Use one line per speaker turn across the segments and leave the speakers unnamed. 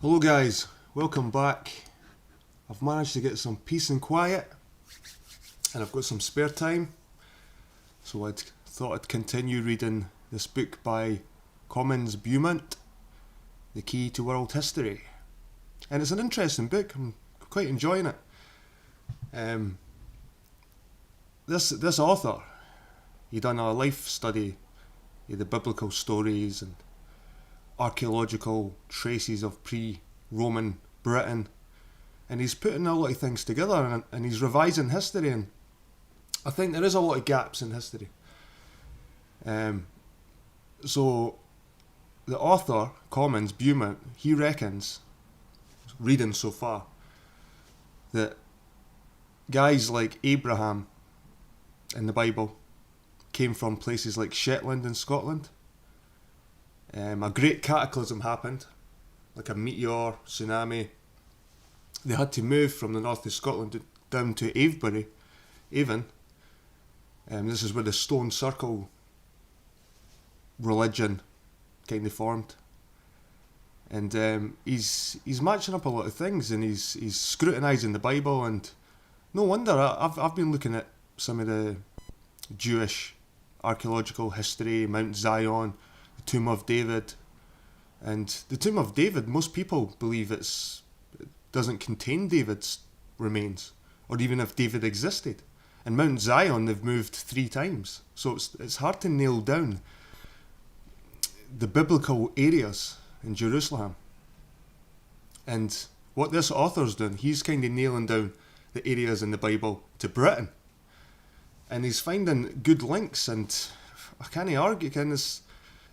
Hello guys, welcome back. I've managed to get some peace and quiet and I've got some spare time, so I thought I'd continue reading this book by Comyns Beaumont, The Key to World History. And it's an interesting book, I'm quite enjoying it. This author, he done a life study of the biblical stories and archaeological traces of pre-Roman Britain, and he's putting a lot of things together and he's revising history, and I think there is a lot of gaps in history. So the author, Comyns Beaumont, he reckons, reading so far, that guys like Abraham in the Bible came from places like Shetland in Scotland. A great cataclysm happened, like a meteor, tsunami. They had to move from the north of Scotland down to Avon. This is where the stone circle religion kind of formed. And he's matching up a lot of things, and he's scrutinising the Bible, and no wonder. I've been looking at some of the Jewish archaeological history, Mount Zion, the Tomb of David. And the Tomb of David, most people believe it doesn't contain David's remains, or even if David existed. And Mount Zion, they've moved 3 times, so it's hard to nail down the biblical areas in Jerusalem. And what this author's doing, he's kind of nailing down the areas in the Bible to Britain, and he's finding good links, and I can't argue.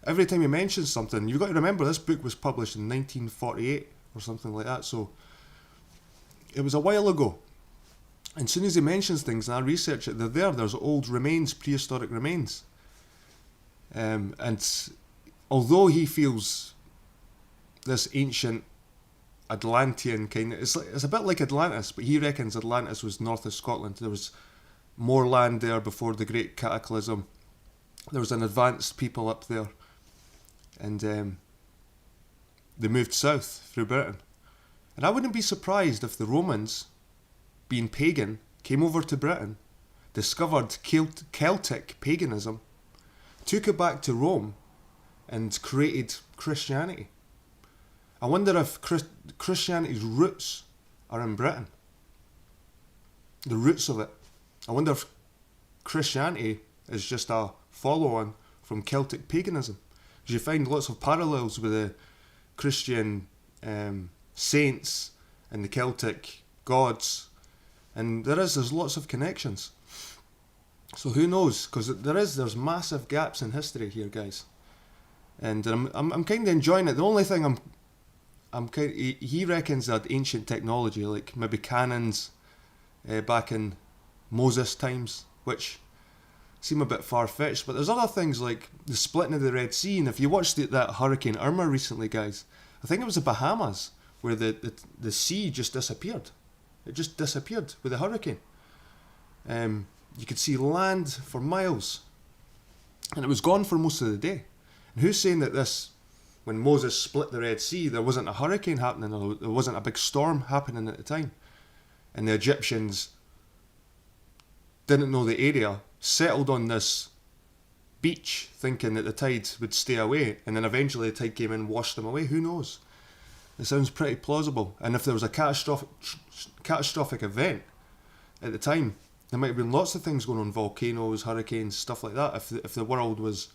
Every time he mentions something, you've got to remember this book was published in 1948 or something like that, so it was a while ago. And as soon as he mentions things and I research it, there's old remains, prehistoric remains. And although he feels this ancient Atlantean kind of, it's a bit like Atlantis, but he reckons Atlantis was north of Scotland. There was more land there before the Great Cataclysm. There was an advanced people up there, and they moved south through Britain. And I wouldn't be surprised if the Romans, being pagan, came over to Britain, discovered Celtic paganism, took it back to Rome, and created Christianity. I wonder if Christianity's roots are in Britain. The roots of it. I wonder if Christianity is just a follow-on from Celtic paganism. Because you find lots of parallels with the Christian saints and the Celtic gods, and there's lots of connections. So who knows? Because there's massive gaps in history here, guys. And I'm kind of enjoying it. The only thing he reckons that ancient technology, like maybe cannons back in Moses times, which seem a bit far-fetched, but there's other things like the splitting of the Red Sea. And if you watched that Hurricane Irma recently, guys, I think it was the Bahamas, where the sea just disappeared. It just disappeared with the hurricane. You could see land for miles, and it was gone for most of the day. And who's saying that when Moses split the Red Sea, there wasn't a hurricane happening, or there wasn't a big storm happening at the time, and the Egyptians didn't know the area, settled on this beach thinking that the tide would stay away, and then eventually the tide came in and washed them away? Who knows? It sounds pretty plausible. And if there was a catastrophic event at the time, there might have been lots of things going on, volcanoes, hurricanes, stuff like that, if the world was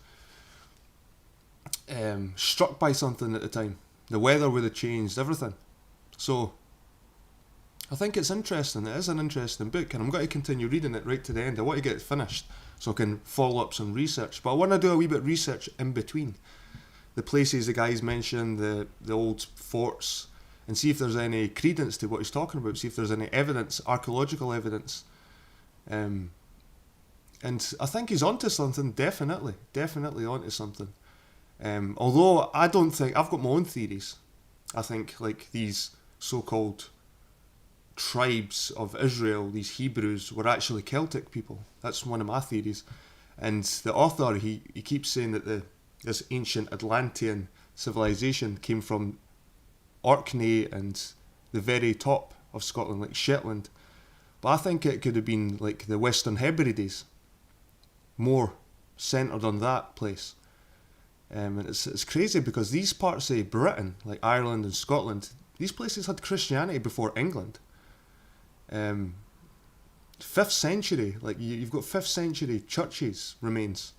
struck by something at the time. The weather would have changed everything. So I think it's interesting. It is an interesting book, and I'm going to continue reading it right to the end. I want to get it finished so I can follow up some research, but I want to do a wee bit of research in between the places the guys mentioned, the old forts, and see if there's any credence to what he's talking about, see if there's any evidence, archaeological evidence. And I think he's onto something, definitely onto something. Although I don't think, I've got my own theories. I think like these so-called tribes of Israel, these Hebrews, were actually Celtic people. That's one of my theories. And the author, he keeps saying that this ancient Atlantean civilization came from Orkney and the very top of Scotland, like Shetland. But I think it could have been like the Western Hebrides, more centred on that place. And it's crazy because these parts of Britain, like Ireland and Scotland, these places had Christianity before England. 5th century, like you've got 5th century churches remains.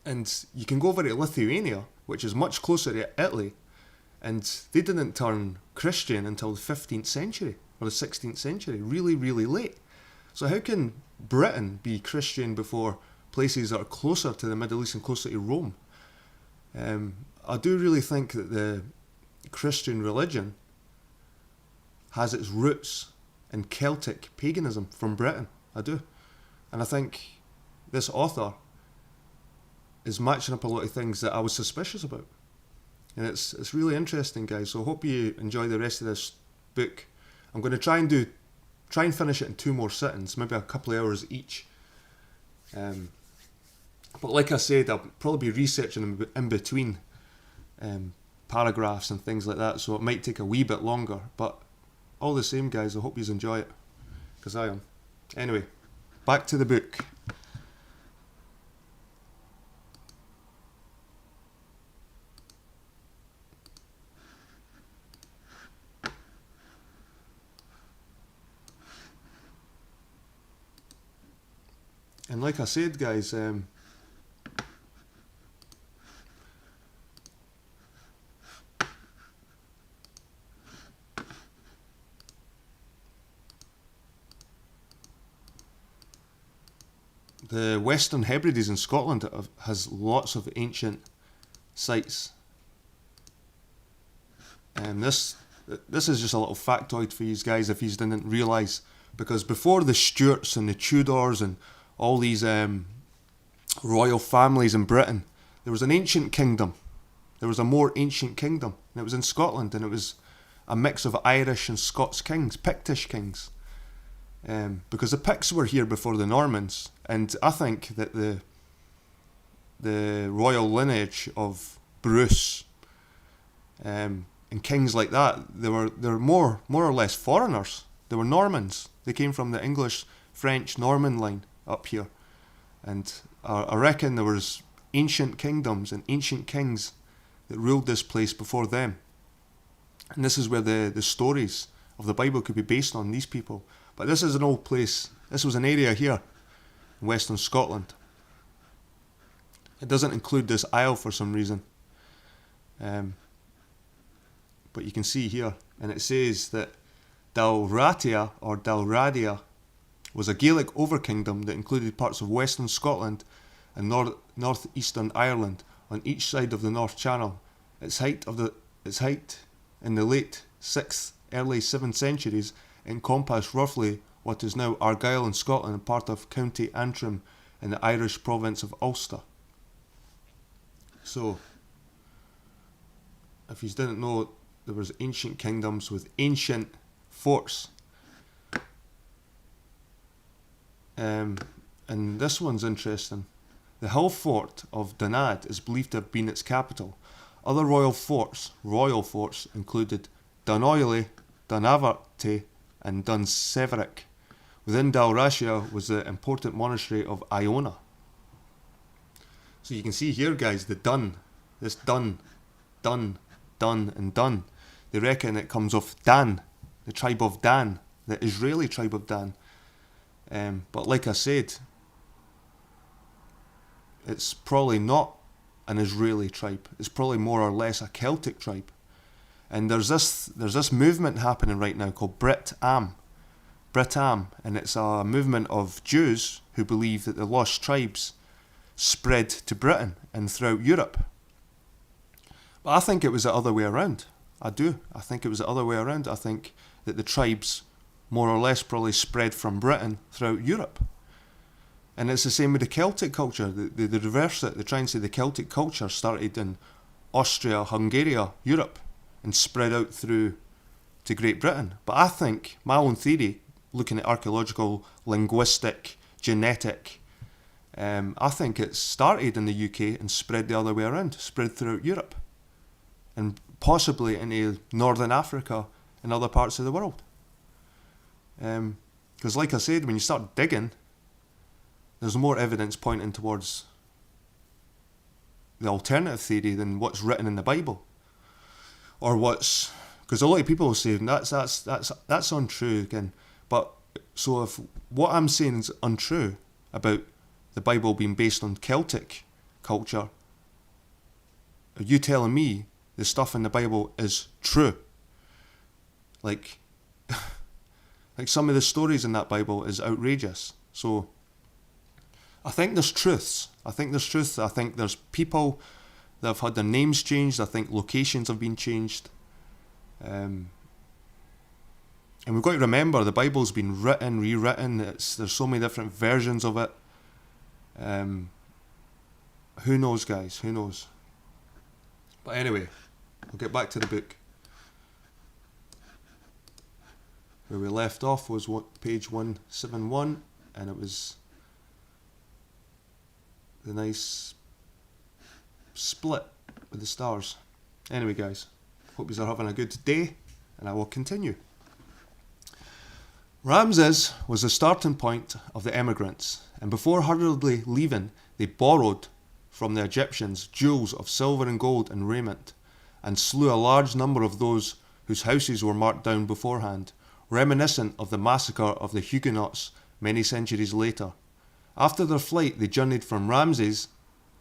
And you can go over to Lithuania, which is much closer to Italy, and they didn't turn Christian until the 15th century or the 16th century, really, really late. So how can Britain be Christian before places that are closer to the Middle East and closer to Rome? I do really think that the Christian religion has its roots in Celtic paganism from Britain. I do. And I think this author is matching up a lot of things that I was suspicious about. And it's really interesting, guys. So I hope you enjoy the rest of this book. I'm going to try and finish it in 2 more sittings, maybe a couple of hours each. But like I said, I'll probably be researching in between paragraphs and things like that, so it might take a wee bit longer. But all the same, guys, I hope you enjoy it, because I am. Anyway, back to the book. And like I said, guys, the Western Hebrides in Scotland has lots of ancient sites. And this is just a little factoid for you guys if you didn't realise, because before the Stuarts and the Tudors and all these royal families in Britain, there was an ancient kingdom. There was a more ancient kingdom, and it was in Scotland, and it was a mix of Irish and Scots kings, Pictish kings. Because the Picts were here before the Normans, and I think that the royal lineage of Bruce and kings like that, they were more or less foreigners. They were Normans. They came from the English, French, Norman line up here, and I reckon there was ancient kingdoms and ancient kings that ruled this place before them. And this is where the stories of the Bible could be based on, these people. But this is an old place. This was an area here in Western Scotland. It doesn't include this isle for some reason. But you can see here, and it says that Dalratia or Dalradia was a Gaelic overkingdom that included parts of Western Scotland and northeastern Ireland on each side of the North Channel. Its height in the late 6th, early 7th centuries encompassed roughly what is now Argyll in Scotland and part of County Antrim in the Irish province of Ulster. So, if you didn't know, there was ancient kingdoms with ancient forts. And this one's interesting. The hill fort of Donad is believed to have been its capital. Other royal forts included Dunoily, Dunavarty and Dunseverick. Within Dalratia was the important monastery of Iona. So you can see here, guys, the Dun. This Dun, and Dun. They reckon it comes off Dan, the tribe of Dan, the Israeli tribe of Dan. But like I said, it's probably not an Israeli tribe. It's probably more or less a Celtic tribe. And there's this movement happening right now called Brit-Am, and it's a movement of Jews who believe that the lost tribes spread to Britain and throughout Europe. But I think it was the other way around. I do. I think it was the other way around. I think that the tribes more or less probably spread from Britain throughout Europe. And it's the same with the Celtic culture. They reverse it. They try and say the Celtic culture started in Austria, Hungary, Europe, and spread out through to Great Britain. But I think, my own theory, looking at archaeological, linguistic, genetic, I think it started in the UK and spread the other way around, spread throughout Europe. And possibly into northern Africa and other parts of the world. Because like I said, when you start digging, there's more evidence pointing towards the alternative theory than what's written in the Bible. Or what's... Because a lot of people will say, that's untrue again. But, so if what I'm saying is untrue about the Bible being based on Celtic culture, are you telling me the stuff in the Bible is true? Like some of the stories in that Bible is outrageous. So I think there's truths. I think there's people that have had their names changed. I think locations have been changed. And we've got to remember the Bible's been written, rewritten. There's so many different versions of it. Who knows, guys? Who knows? But anyway, we'll get back to the book. Where we left off was page 171, and it was the nice split with the stars. Anyway, guys, hope you are having a good day, and I will continue. Ramses was the starting point of the emigrants, and before hurriedly leaving, they borrowed from the Egyptians jewels of silver and gold and raiment, and slew a large number of those whose houses were marked down beforehand, reminiscent of the massacre of the Huguenots many centuries later. After their flight, they journeyed from Ramses,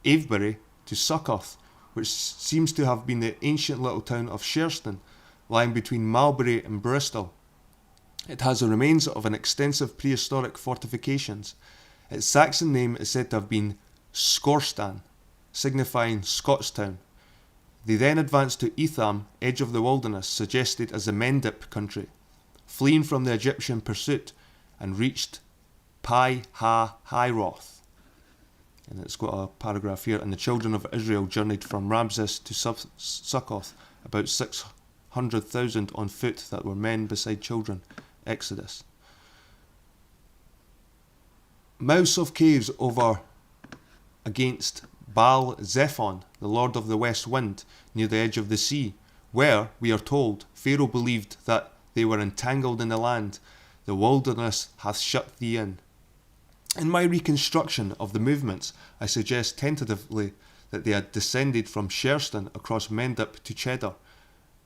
Avebury, to Succoth, which seems to have been the ancient little town of Sherston, lying between Marlbury and Bristol. It has the remains of an extensive prehistoric fortifications. Its Saxon name is said to have been Scorstan, signifying Scottstown. They then advanced to Etham, edge of the wilderness, suggested as the Mendip country, fleeing from the Egyptian pursuit, and reached Pi-ha-Hiroth. And it's got a paragraph here. And the children of Israel journeyed from Ramses to Succoth, about 600,000 on foot that were men beside children. Exodus. Mouths of caves over against Baal Zephon, the lord of the west wind, near the edge of the sea, where, we are told, Pharaoh believed that they were entangled in the land. The wilderness hath shut thee in. In my reconstruction of the movements, I suggest tentatively that they had descended from Sherston across Mendip to Cheddar,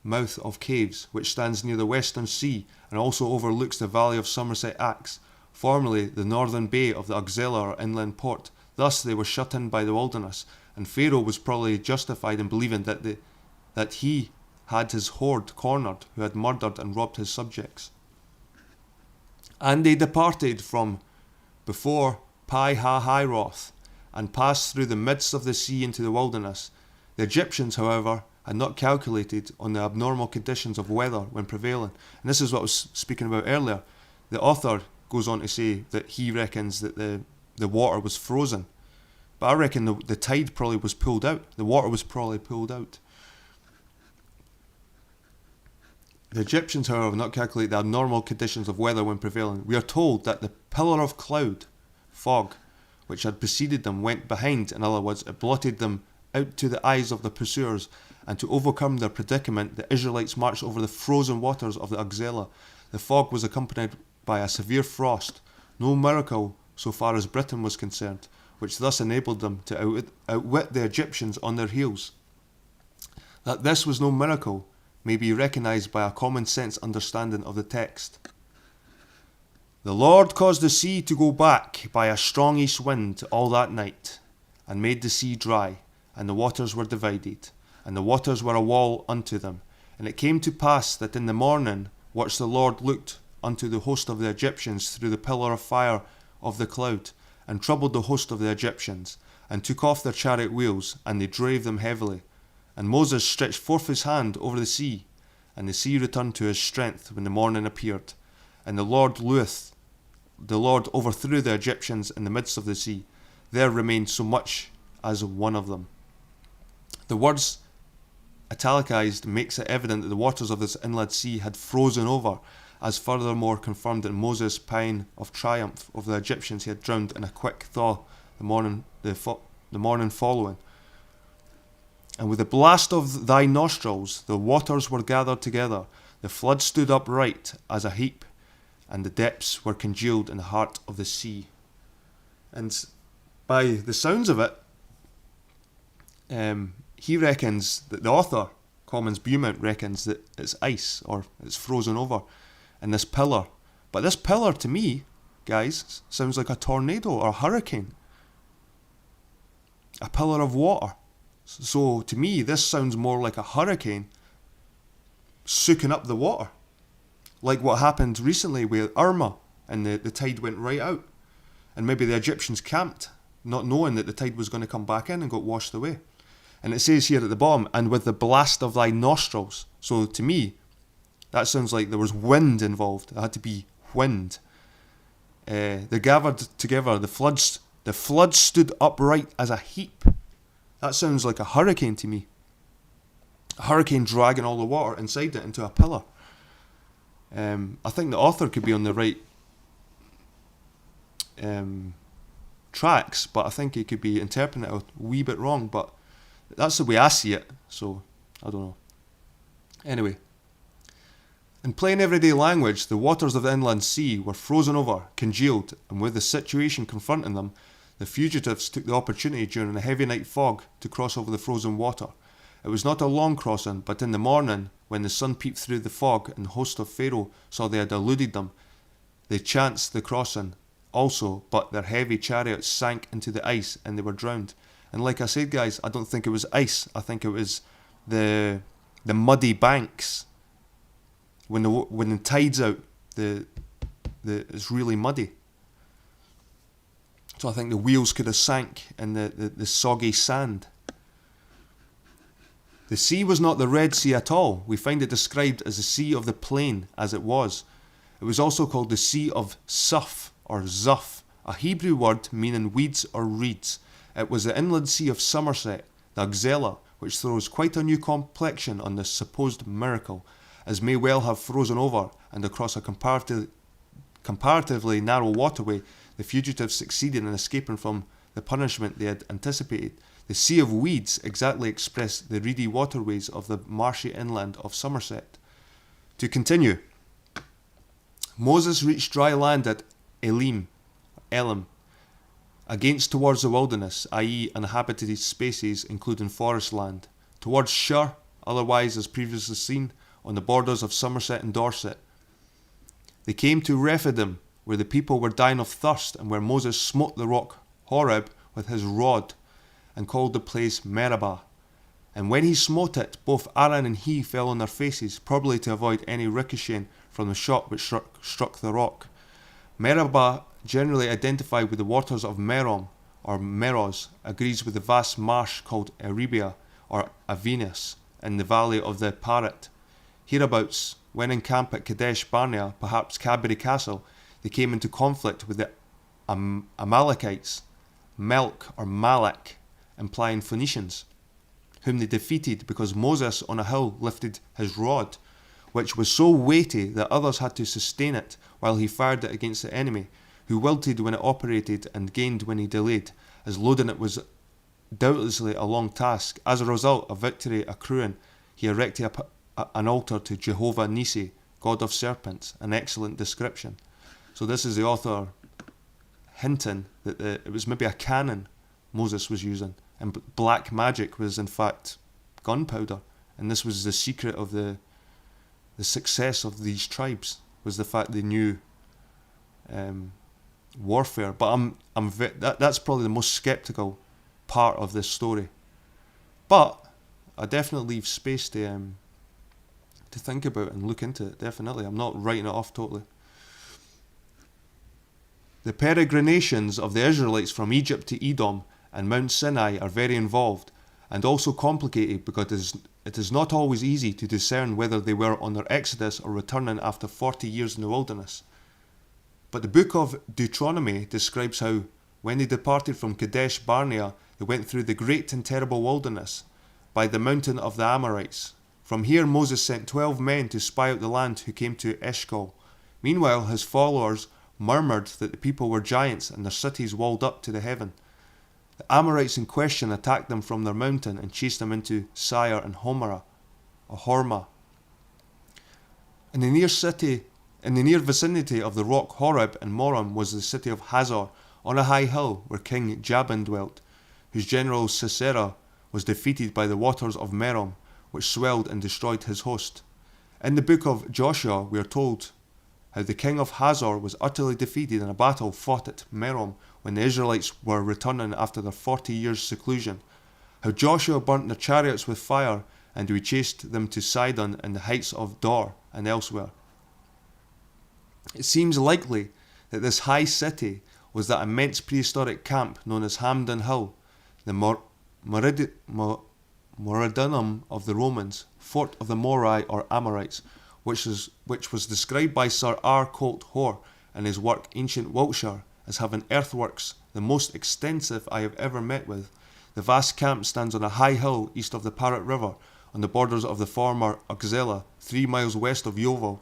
mouth of caves, which stands near the western sea and also overlooks the valley of Somerset Axe, formerly the northern bay of the Auxilla or inland port. Thus they were shut in by the wilderness, and Pharaoh was probably justified in believing that he had his horde cornered, who had murdered and robbed his subjects. And they departed from before Pi-ha-Hiroth, and passed through the midst of the sea into the wilderness. The Egyptians, however, had not calculated on the abnormal conditions of weather when prevailing. And this is what I was speaking about earlier. The author goes on to say that he reckons that the water was frozen. But I reckon the tide probably was pulled out. The water was probably pulled out. The Egyptians, however, have not calculated the abnormal conditions of weather when prevailing. We are told that the pillar of cloud, fog, which had preceded them, went behind. In other words, it blotted them out to the eyes of the pursuers, and to overcome their predicament, the Israelites marched over the frozen waters of the Auxilla. The fog was accompanied by a severe frost, no miracle so far as Britain was concerned, which thus enabled them to outwit the Egyptians on their heels. That this was no miracle may be recognised by a common sense understanding of the text. The Lord caused the sea to go back by a strong east wind all that night, and made the sea dry, and the waters were divided, and the waters were a wall unto them. And it came to pass that in the morning watched the Lord looked unto the host of the Egyptians through the pillar of fire of the cloud, and troubled the host of the Egyptians, and took off their chariot wheels, and they drave them heavily. And Moses stretched forth his hand over the sea, and the sea returned to his strength when the morning appeared. And the Lord overthrew the Egyptians in the midst of the sea. There remained so much as one of them. The words italicized makes it evident that the waters of this inland sea had frozen over, as furthermore confirmed in Moses' pæan of triumph over the Egyptians he had drowned in a quick thaw the morning following. And with the blast of thy nostrils, the waters were gathered together, the flood stood upright as a heap, and the depths were congealed in the heart of the sea. And by the sounds of it, he reckons that the author, Comyns Beaumont, reckons that it's ice or it's frozen over in this pillar. But this pillar, to me, guys, sounds like a tornado or a hurricane. A pillar of water. So to me, this sounds more like a hurricane soaking up the water. Like what happened recently with Irma, and the tide went right out. And maybe the Egyptians camped, not knowing that the tide was going to come back in, and got washed away. And it says here at the bottom, and with the blast of thy nostrils. So to me, that sounds like there was wind involved. It had to be wind. They gathered together, the flood stood upright as a heap. That sounds like a hurricane to me. A hurricane dragging all the water inside it into a pillar. I think the author could be on the right tracks, but I think he could be interpreting it a wee bit wrong, but that's the way I see it, so I don't know. Anyway, in plain everyday language, the waters of the inland sea were frozen over, congealed, and with the situation confronting them, the fugitives took the opportunity during a heavy night fog to cross over the frozen water. It was not a long crossing, but in the morning, when the sun peeped through the fog and the host of Pharaoh saw they had eluded them, they chanced the crossing also, but their heavy chariots sank into the ice and they were drowned. And like I said, guys, I don't think it was ice. I think it was the muddy banks. When the tide's out, it's really muddy. So I think the wheels could have sank in the soggy sand. The sea was not the Red Sea at all. We find it described as the Sea of the Plain, as it was. It was also called the Sea of Suf, or Zuf, a Hebrew word meaning weeds or reeds. It was the inland sea of Somerset, the Auxella, which throws quite a new complexion on this supposed miracle, as may well have frozen over, and across a comparatively narrow waterway, the fugitives succeeded in escaping from the punishment they had anticipated. The Sea of Weeds exactly expressed the reedy waterways of the marshy inland of Somerset. To continue, Moses reached dry land at Elim, against towards the wilderness, i.e. inhabited spaces including forest land, towards Shur, otherwise as previously seen, on the borders of Somerset and Dorset. They came to Rephidim, where the people were dying of thirst, and where Moses smote the rock Horeb with his rod, and called the place Meribah. And when he smote it, both Aaron and he fell on their faces, probably to avoid any ricocheting from the shot which struck the rock. Meribah, generally identified with the waters of Merom, or Meroz, agrees with the vast marsh called Erebia, or Avenus, in the valley of the Parat. Hereabouts, when in camp at Kadesh Barnea, perhaps Cadbury Castle, they came into conflict with the Amalekites, Melk or Malak, implying Phoenicians, whom they defeated because Moses on a hill lifted his rod, which was so weighty that others had to sustain it while he fired it against the enemy, who wilted when it operated and gained when he delayed, as loading it was doubtlessly a long task. As a result of victory accruing, he erected an altar to Jehovah Nissi, god of serpents, an excellent description. So this is the author hinting that it was maybe a cannon Moses was using, and black magic was in fact gunpowder, and this was the secret of the success of these tribes, was the fact they knew warfare. But that's probably the most skeptical part of this story. But I definitely leave space to think about and look into it. Definitely, I'm not writing it off totally. The peregrinations of the Israelites from Egypt to Edom and Mount Sinai are very involved and also complicated because it is not always easy to discern whether they were on their exodus or returning after 40 years in the wilderness. But the book of Deuteronomy describes how, when they departed from Kadesh Barnea, they went through the great and terrible wilderness by the mountain of the Amorites. From here Moses sent 12 men to spy out the land who came to Eshcol. Meanwhile his followers murmured that the people were giants and their cities walled up to the heaven. The Amorites in question attacked them from their mountain and chased them into Syre and Hormah. In the near vicinity of the rock Horeb and Moron was the city of Hazor, on a high hill where King Jabin dwelt, whose general Sisera was defeated by the waters of Merom, which swelled and destroyed his host. In the book of Joshua we are told how the king of Hazor was utterly defeated in a battle fought at Merom when the Israelites were returning after their 40 years' seclusion, how Joshua burnt their chariots with fire, and we chased them to Sidon and the heights of Dor and elsewhere. It seems likely that this high city was that immense prehistoric camp known as Hamden Hill, the Moradunum of the Romans, fort of the Morai or Amorites, which was described by Sir R. Colt Hoare in his work Ancient Wiltshire as having earthworks the most extensive I have ever met with. The vast camp stands on a high hill east of the Parrot River, on the borders of the former Uxella, 3 miles west of Yeovil,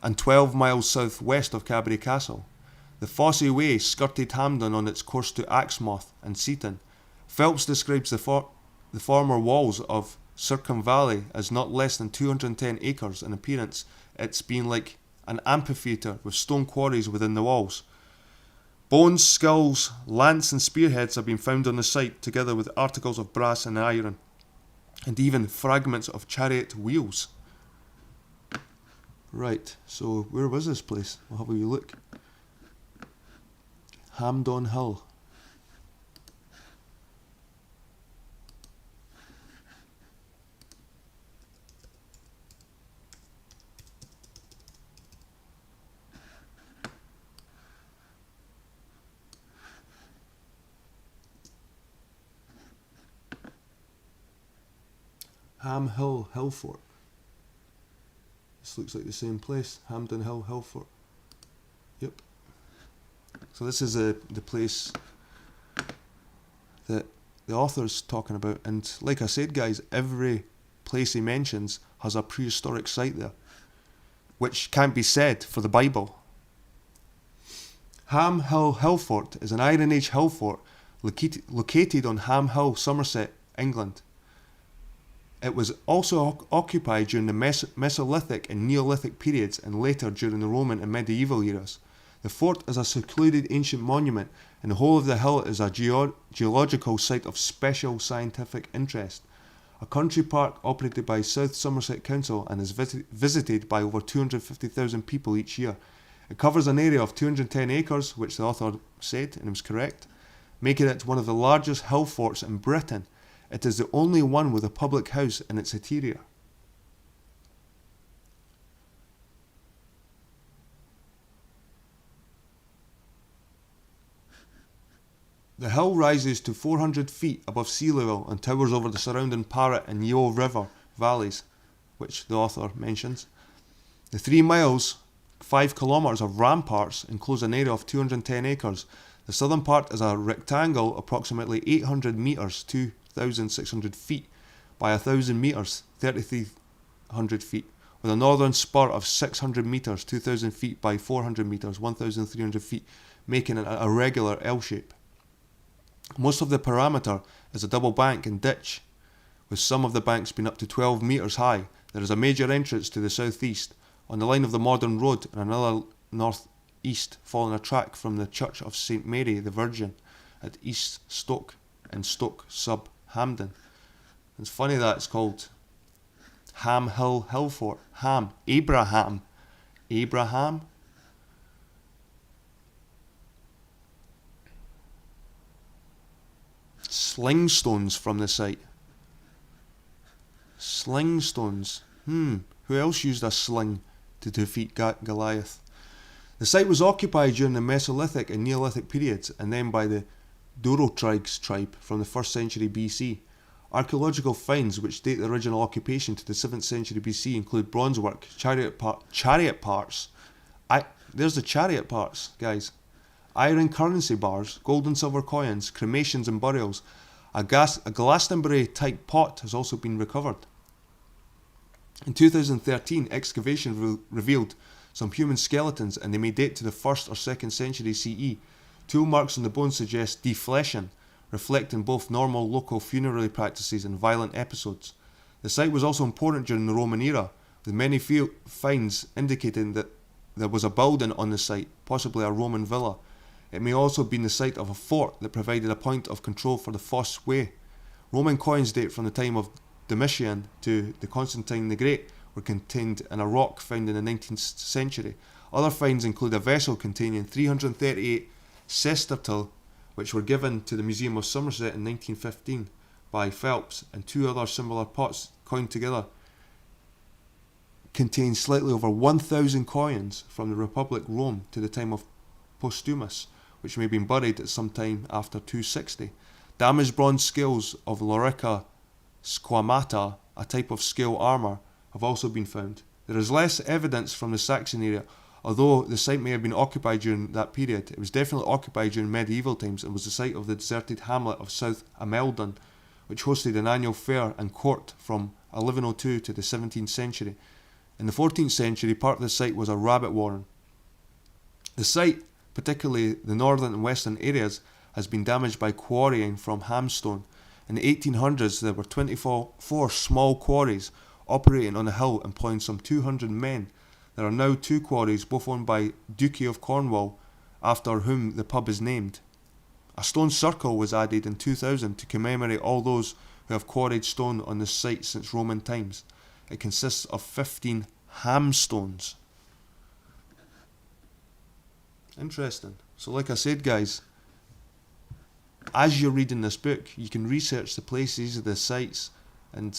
and 12 miles south-west of Cadbury Castle. The Fosse Way skirted Hampden on its course to Axmouth and Seaton. Phelps describes the former walls of Circum Valley as not less than 210 acres in appearance, its being like an amphitheatre with stone quarries within the walls. Bones, skulls, lance and spearheads have been found on the site, together with articles of brass and iron, and even fragments of chariot wheels. Right, so where was this place? We'll have a wee look. Hampden Hill. Ham Hill, Hillfort. This looks like the same place. Hampden Hill, Hillfort. Yep. So this is the place that the author's talking about. And like I said, guys, every place he mentions has a prehistoric site there, which can't be said for the Bible. Ham Hill, Hillfort is an Iron Age hill fort located on Ham Hill, Somerset, England. It was also occupied during the Mesolithic and Neolithic periods and later during the Roman and medieval eras. The fort is a secluded ancient monument, and the whole of the hill is a geological site of special scientific interest. A country park operated by South Somerset Council and is visited by over 250,000 people each year. It covers an area of 210 acres, which the author said, and it was correct, making it one of the largest hill forts in Britain. It is the only one with a public house in its interior. The hill rises to 400 feet above sea level and towers over the surrounding Parrot and Yeo River valleys, which the author mentions. The 3 miles, 5 kilometres of ramparts enclose an area of 210 acres. The southern part is a rectangle approximately 800 metres, 2,600 feet, by 1,000 metres, 3,300 feet, with a northern spur of 600 metres, 2,000 feet by 400 metres, 1,300 feet, making it a regular L shape. Most of the perimeter is a double bank and ditch, with some of the banks being up to 12 metres high. There is a major entrance to the southeast, on the line of the modern road, and another northeast, following a track from the Church of St Mary the Virgin at East Stoke and Stoke sub Hampden. It's funny that it's called Ham Hill, Hillfort. Ham, Abraham. Sling stones from the site. Sling stones. Who else used a sling to defeat Goliath? The site was occupied during the Mesolithic and Neolithic periods, and then by the Durotriges tribe from the 1st century BC. Archaeological finds which date the original occupation to the 7th century BC include bronze work, chariot parts. There's the chariot parts, guys. Iron currency bars, gold and silver coins, cremations and burials. A Glastonbury-type pot has also been recovered. In 2013, excavation revealed some human skeletons, and they may date to the 1st or 2nd century CE. Tool marks on the bones suggest deflation, reflecting both normal local funerary practices and violent episodes. The site was also important during the Roman era, with many finds indicating that there was a building on the site, possibly a Roman villa. It may also have been the site of a fort that provided a point of control for the Fosse Way. Roman coins date from the time of Domitian to the Constantine the Great were contained in a rock found in the 19th century. Other finds include a vessel containing 338 sestertil, which were given to the Museum of Somerset in 1915 by Phelps, and two other similar pots coined together contain slightly over 1,000 coins from the Republic Rome to the time of Postumus, which may have been buried at some time after 260. Damaged bronze scales of Lorica squamata, a type of scale armour, have also been found. There is less evidence from the Saxon area, although the site may have been occupied during that period. It was definitely occupied during medieval times and was the site of the deserted hamlet of South Ameldon, which hosted an annual fair and court from 1102 to the 17th century. In the 14th century, part of the site was a rabbit warren. The site, particularly the northern and western areas, has been damaged by quarrying from hamstone. In the 1800s, there were 24 small quarries operating on the hill, employing some 200 men. There are now two quarries, both owned by Duchy of Cornwall, after whom the pub is named. A stone circle was added in 2000 to commemorate all those who have quarried stone on the site since Roman times. It consists of 15 hamstones. Interesting. So like I said, guys, as you're reading this book, you can research the places, the sites, and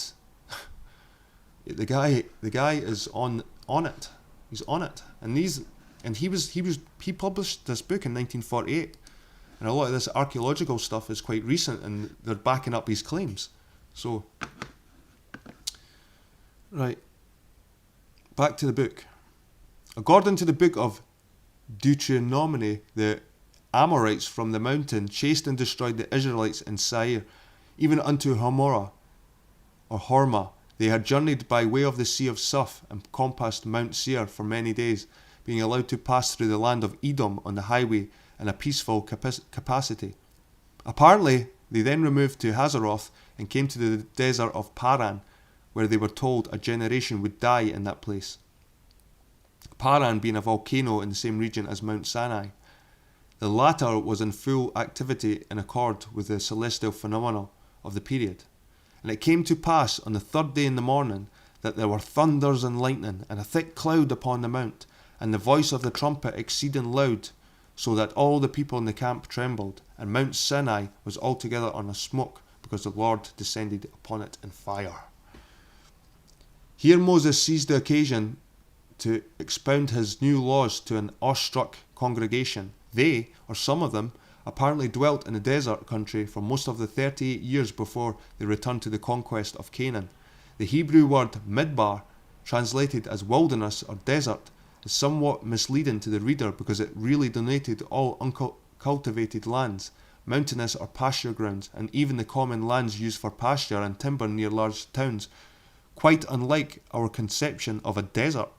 the guy is on it. He's on it. And he published this book in 1948. And a lot of this archaeological stuff is quite recent, and they're backing up his claims. So, right, back to the book. According to the book of Deuteronomy, the Amorites from the mountain chased and destroyed the Israelites in Seir, even unto Hormah. They had journeyed by way of the Sea of Suf and compassed Mount Seir for many days, being allowed to pass through the land of Edom on the highway in a peaceful capacity. Apparently, they then removed to Hazeroth and came to the desert of Paran, where they were told a generation would die in that place. Paran being a volcano in the same region as Mount Sinai. The latter was in full activity in accord with the celestial phenomena of the period. And it came to pass on the third day in the morning that there were thunders and lightning, and a thick cloud upon the mount, and the voice of the trumpet exceeding loud, so that all the people in the camp trembled, and Mount Sinai was altogether on a smoke, because the Lord descended upon it in fire. Here Moses seized the occasion to expound his new laws to an awestruck congregation. They, or some of them, apparently dwelt in the desert country for most of the 38 years before they returned to the conquest of Canaan. The Hebrew word midbar, translated as wilderness or desert, is somewhat misleading to the reader because it really denoted all uncultivated lands, mountainous or pasture grounds, and even the common lands used for pasture and timber near large towns, quite unlike our conception of a desert.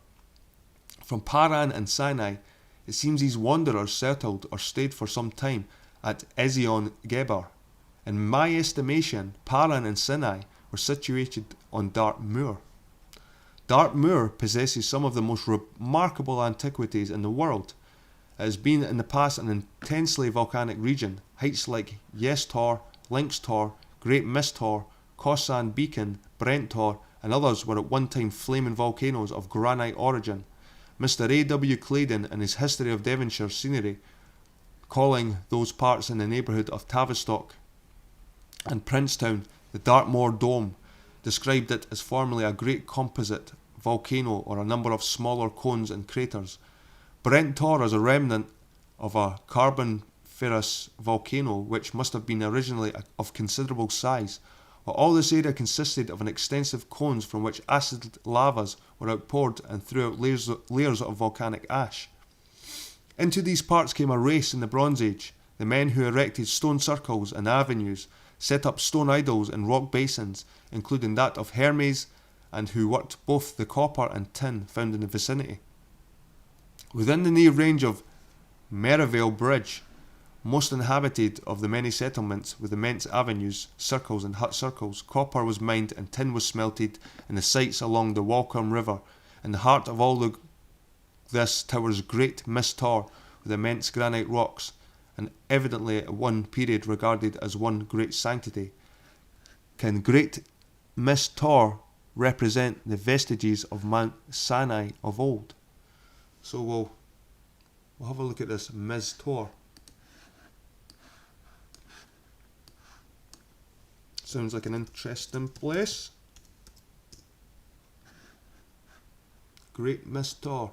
From Paran and Sinai, it seems these wanderers settled or stayed for some time at Ezion Geber. In my estimation, Paran and Sinai were situated on Dart Moor. Dart Moor possesses some of the most remarkable antiquities in the world. It has been in the past an intensely volcanic region. Heights like Yes Tor, Lynx Tor, Great Mist Tor, Cossan Beacon, Brent Tor, and others were at one time flaming volcanoes of granite origin. Mr. A.W. Claydon, in his History of Devonshire Scenery, calling those parts in the neighbourhood of Tavistock and Princetown the Dartmoor Dome, described it as formerly a great composite volcano or a number of smaller cones and craters. Brent Tor is a remnant of a carboniferous volcano which must have been originally of considerable size. While all this area consisted of an extensive cones from which acid lavas were outpoured and threw out layers of volcanic ash. Into these parts came a race in the Bronze Age, the men who erected stone circles and avenues, set up stone idols in rock basins, including that of Hermes, and who worked both the copper and tin found in the vicinity. Within the near range of Merivale Bridge most inhabited of the many settlements with immense avenues, circles and hut circles, copper was mined and tin was smelted in the sites along the Walcombe River. In the heart of all this towers great Miss Tor with immense granite rocks, and evidently at one period regarded as one great sanctity. Can great Miss Tor represent the vestiges of Mount Sinai of old? So we'll have a look at this Ms. Tor. Sounds like an interesting place. Great Miss Tor.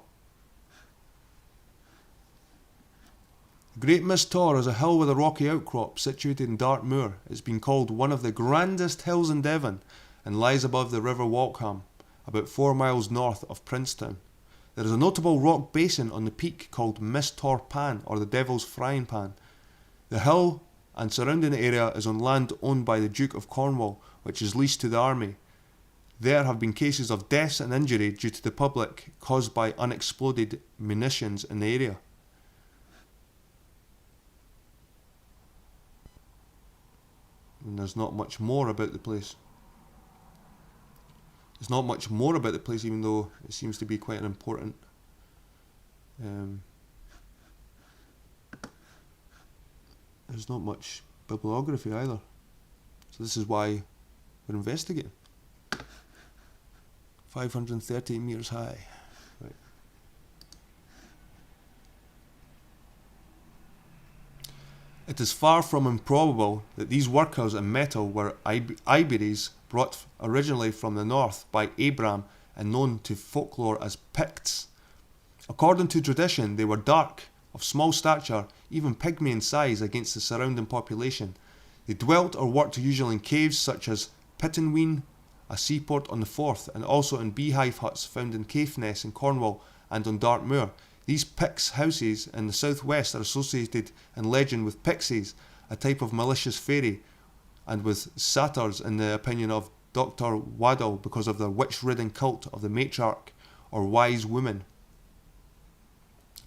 Great Miss Tor is a hill with a rocky outcrop situated in Dartmoor. It's been called one of the grandest hills in Devon and lies above the River Walkham, about 4 miles north of Princetown. There is a notable rock basin on the peak called Miss Tor Pan, or the Devil's Frying Pan. The hill and surrounding area is on land owned by the Duke of Cornwall, which is leased to the army. There have been cases of deaths and injury due to the public caused by unexploded munitions in the area. And there's not much more about the place. There's not much more about the place, even though it seems to be quite an important there's not much bibliography either. So this is why we're investigating. 538 metres high. Right. It is far from improbable that these workers in metal were Iberes brought originally from the north by Abram and known to folklore as Picts. According to tradition, they were dark, of small stature, even pygmy in size against the surrounding population. They dwelt or worked usually in caves such as Pittenweem, a seaport on the Forth, and also in beehive huts found in Caithness in Cornwall and on Dartmoor. These Picts houses in the southwest are associated in legend with pixies, a type of malicious fairy, and with satyrs in the opinion of Dr. Waddell because of their witch-ridden cult of the matriarch or wise woman.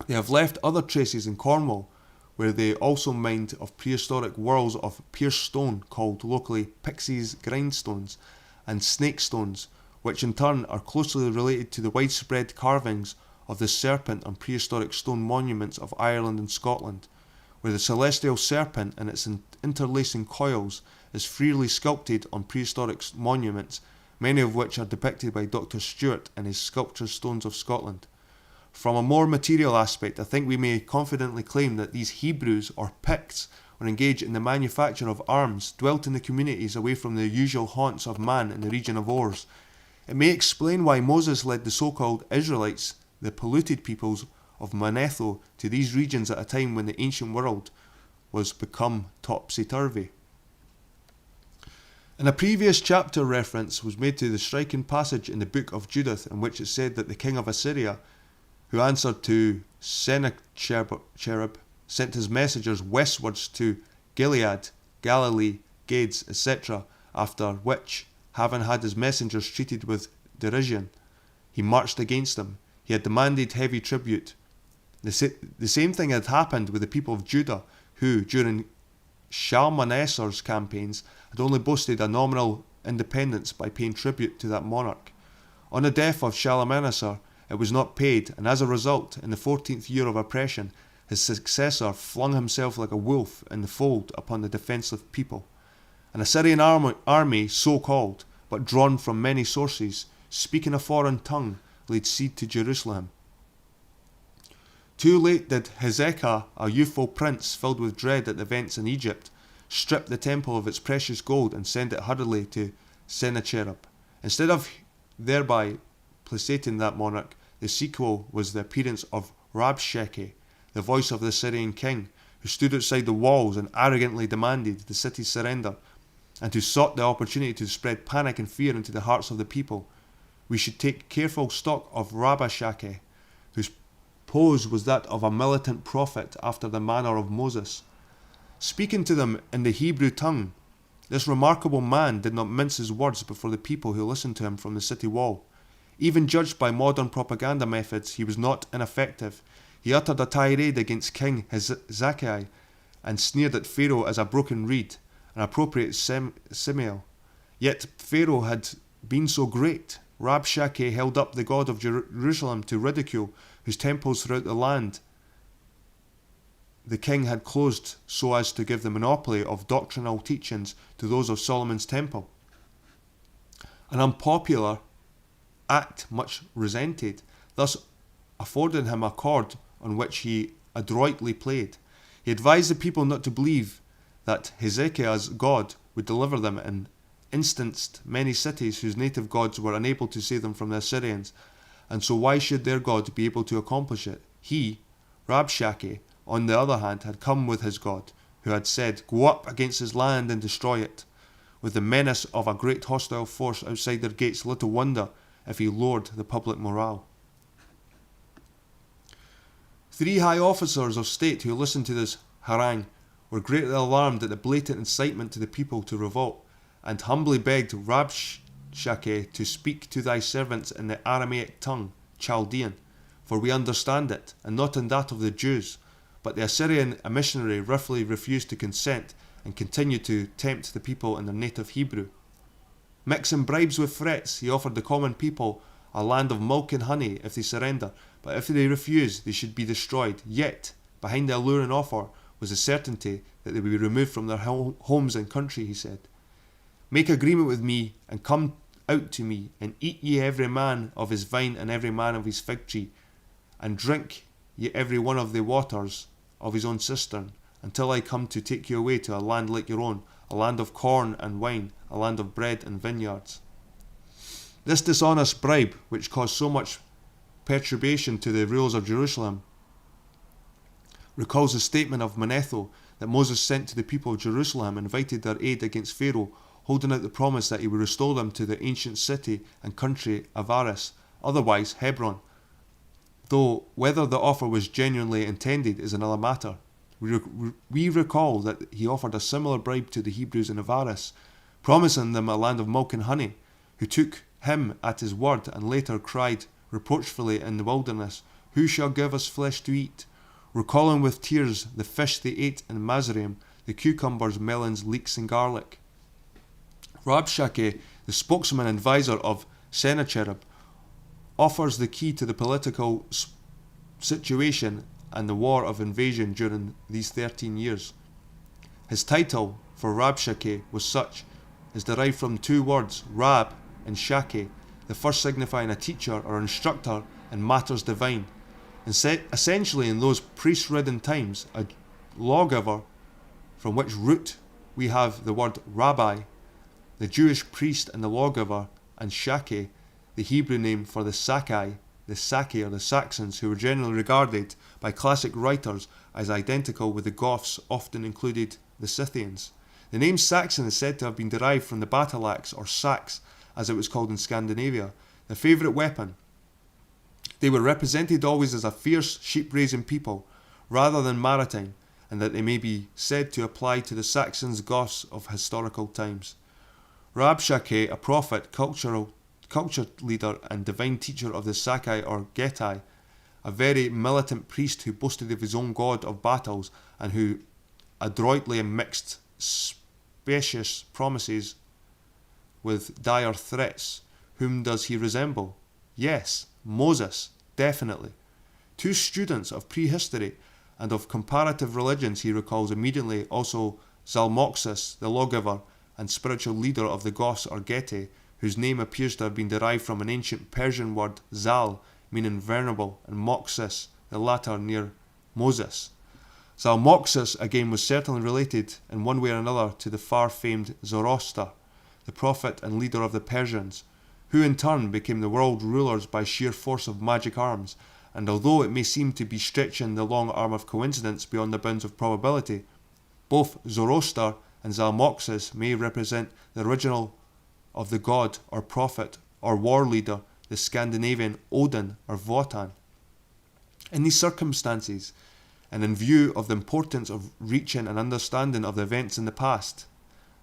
They have left other traces in Cornwall, where they also mined of prehistoric whorls of pierced stone called locally Pixies grindstones and snake stones, which in turn are closely related to the widespread carvings of the serpent on prehistoric stone monuments of Ireland and Scotland, where the celestial serpent and its interlacing coils is freely sculpted on prehistoric monuments, many of which are depicted by Dr. Stewart in his Sculptured Stones of Scotland. From a more material aspect, I think we may confidently claim that these Hebrews or Picts were engaged in the manufacture of arms, dwelt in the communities away from the usual haunts of man in the region of Ors. It may explain why Moses led the so-called Israelites, the polluted peoples of Manetho, to these regions at a time when the ancient world was become topsy-turvy. In a previous chapter, reference was made to the striking passage in the book of Judith in which it said that the king of Assyria, who answered to Sennacherib, sent his messengers westwards to Gilead, Galilee, Gades, etc., after which, having had his messengers treated with derision, he marched against them. He had demanded heavy tribute. The same thing had happened with the people of Judah, who, during Shalmaneser's campaigns, had only boasted a nominal independence by paying tribute to that monarch. On the death of Shalmaneser, it was not paid, and as a result, in the 14th year of oppression, his successor flung himself like a wolf in the fold upon the defenceless people. An Assyrian army, so-called, but drawn from many sources, speaking a foreign tongue, laid siege to Jerusalem. Too late did Hezekiah, a youthful prince filled with dread at the events in Egypt, strip the temple of its precious gold and send it hurriedly to Sennacherib. Instead of thereby placating that monarch, the sequel was the appearance of Rabshakeh, the voice of the Syrian king, who stood outside the walls and arrogantly demanded the city's surrender, and who sought the opportunity to spread panic and fear into the hearts of the people. We should take careful stock of Rabshakeh, whose pose was that of a militant prophet after the manner of Moses. Speaking to them in the Hebrew tongue, this remarkable man did not mince his words before the people who listened to him from the city wall. Even judged by modern propaganda methods, he was not ineffective. He uttered a tirade against King Hezekiah and sneered at Pharaoh as a broken reed, an appropriate simile. Yet Pharaoh had been so great. Rabshakeh held up the God of Jerusalem to ridicule, whose temples throughout the land the king had closed so as to give the monopoly of doctrinal teachings to those of Solomon's temple. An unpopular act much resented, thus affording him a chord on which he adroitly played. He advised the people not to believe that Hezekiah's God would deliver them, and instanced many cities whose native gods were unable to save them from the Assyrians, and so why should their God be able to accomplish it? He, Rabshakeh, on the other hand, had come with his God, who had said, "Go up against his land and destroy it." With the menace of a great hostile force outside their gates, little wonder if he lowered the public morale. 3 high officers of state who listened to this harangue were greatly alarmed at the blatant incitement to the people to revolt, and humbly begged Rabshakeh to speak to thy servants in the Aramaic tongue, Chaldean, for we understand it, and not in that of the Jews. But the Assyrian missionary roughly refused to consent, and continued to tempt the people in their native Hebrew. Mixing bribes with threats, he offered the common people a land of milk and honey if they surrender, but if they refuse, they should be destroyed. Yet, behind the alluring offer was the certainty that they would be removed from their homes and country, he said. "Make agreement with me, and come out to me, and eat ye every man of his vine and every man of his fig tree, and drink ye every one of the waters of his own cistern, until I come to take you away to a land like your own, a land of corn and wine, a land of bread and vineyards." This dishonest bribe, which caused so much perturbation to the rulers of Jerusalem, recalls the statement of Manetho that Moses sent to the people of Jerusalem, invited their aid against Pharaoh, holding out the promise that he would restore them to the ancient city and country Avaris, otherwise Hebron, though whether the offer was genuinely intended is another matter. We recall that he offered a similar bribe to the Hebrews in Avaris, promising them a land of milk and honey, who took him at his word and later cried reproachfully in the wilderness, "Who shall give us flesh to eat?" recalling with tears the fish they ate in Mazraim, the cucumbers, melons, leeks and garlic. Rabshakeh, the spokesman and advisor of Sennacherib, offers the key to the political situation and the war of invasion during these 13 years. His title for Rabshakeh was such, is derived from 2 words, Rab and Shakeh, the first signifying a teacher or instructor in matters divine, and essentially in those priest-ridden times a lawgiver, from which root we have the word rabbi, the Jewish priest and the lawgiver, and Shakeh, the Hebrew name for the Sakai, the Saki or the Saxons, who were generally regarded by classic writers as identical with the Goths, often included the Scythians. The name Saxon is said to have been derived from the battle axe, or sax, as it was called in Scandinavia, their favourite weapon. They were represented always as a fierce, sheep-raising people, rather than maritime, and that they may be said to apply to the Saxons Goths of historical times. Rabshakeh, a prophet, culture leader and divine teacher of the Sakai or Getai, a very militant priest who boasted of his own god of battles and who adroitly mixed specious promises with dire threats. Whom does he resemble? Yes, Moses, definitely. 2 students of prehistory and of comparative religions he recalls immediately, also Zalmoxis, the lawgiver and spiritual leader of the Goths or Getae, whose name appears to have been derived from an ancient Persian word Zal, meaning venerable, and Moxis, the latter near Moses. Zalmoxis again was certainly related in one way or another to the far-famed Zoroaster, the prophet and leader of the Persians, who in turn became the world rulers by sheer force of magic arms, and although it may seem to be stretching the long arm of coincidence beyond the bounds of probability, both Zoroaster and Zalmoxis may represent the original of the god or prophet or war leader, the Scandinavian Odin or Wotan. In these circumstances, and in view of the importance of reaching an understanding of the events in the past,